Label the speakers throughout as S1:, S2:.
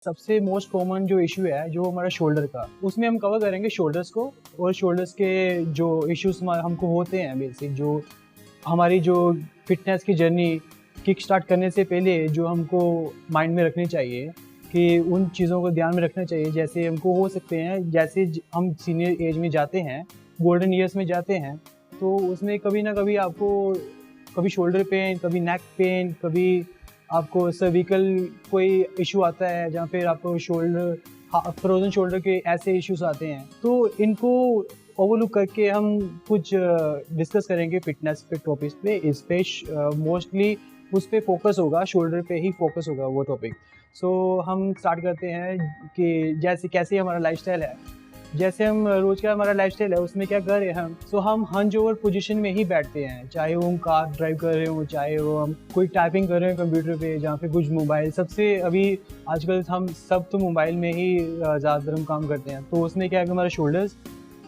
S1: सबसे most common जो issue है जो हमारा शोल्डर का, उसमें हम कवर करेंगे शोल्डर्स को और शोल्डर्स के जो इश्यूज हमको होते हैं बेसिक, जो हमारी जो फिटनेस की जर्नी किक स्टार्ट करने से पहले जो हमको माइंड में रखनी चाहिए कि उन चीज़ों को ध्यान में रखना चाहिए। जैसे हमको हो सकते हैं, जैसे हम सीनियर एज में जाते हैं, गोल्डन ईयर्स में जाते हैं, तो उसमें कभी ना कभी आपको कभी शोल्डर पेन, कभी नेक पेन, कभी आपको सर्विकल कोई इशू आता है जहाँ पे आपको शोल्डर फ्रोजन शोल्डर के ऐसे इश्यूज आते हैं। तो इनको ओवरलुक करके हम कुछ डिस्कस करेंगे फिटनेस पे टॉपिक्स पे। इस पे मोस्टली उस पे फोकस होगा, शोल्डर पे ही फोकस होगा वो टॉपिक। सो हम स्टार्ट करते हैं कि जैसे कैसे हमारा लाइफस्टाइल है, जैसे हम रोज का हमारा लाइफस्टाइल है उसमें क्या कर रहे हैं हम। सो हम हंच ओवर पोजीशन में ही बैठते हैं, चाहे वो हम कार ड्राइव कर रहे हो, चाहे वो हम कोई टाइपिंग कर रहे हैं कंप्यूटर पे, जहाँ पे कुछ मोबाइल सबसे अभी आजकल हम सब तो मोबाइल में ही ज़्यादातर हम काम करते हैं। तो उसमें क्या है कि हमारे शोल्डर्स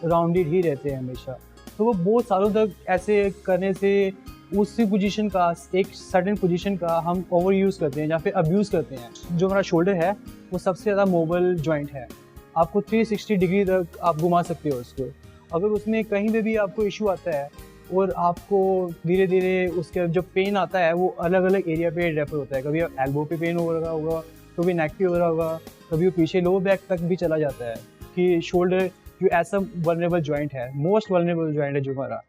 S1: राउंडेड ही रहते हैं हमेशा। तो वो बहुत सालों तक ऐसे करने से उसी पोजीशन का, एक सर्टेन पोजीशन का हम ओवर यूज़ करते हैं या फिर अब्यूज़ करते हैं। जो हमारा शोल्डर है वो सबसे ज़्यादा मोबाइल जॉइंट है, आपको 360 डिग्री तक आप घुमा सकते हो उसको। अगर उसमें कहीं पे भी आपको इशू आता है और आपको धीरे धीरे उसके जो पेन आता है वो अलग अलग एरिया पे रेफर होता है। कभी एल्बो पे पेन हो रहा होगा, कभी नेक पे हो रहा होगा, कभी वो पीछे लो बैक तक भी चला जाता है। कि शोल्डर जो ऐसा वल्नरेबल जॉइंट है, मोस्ट वल्नरेबल जॉइंट है जो हमारा।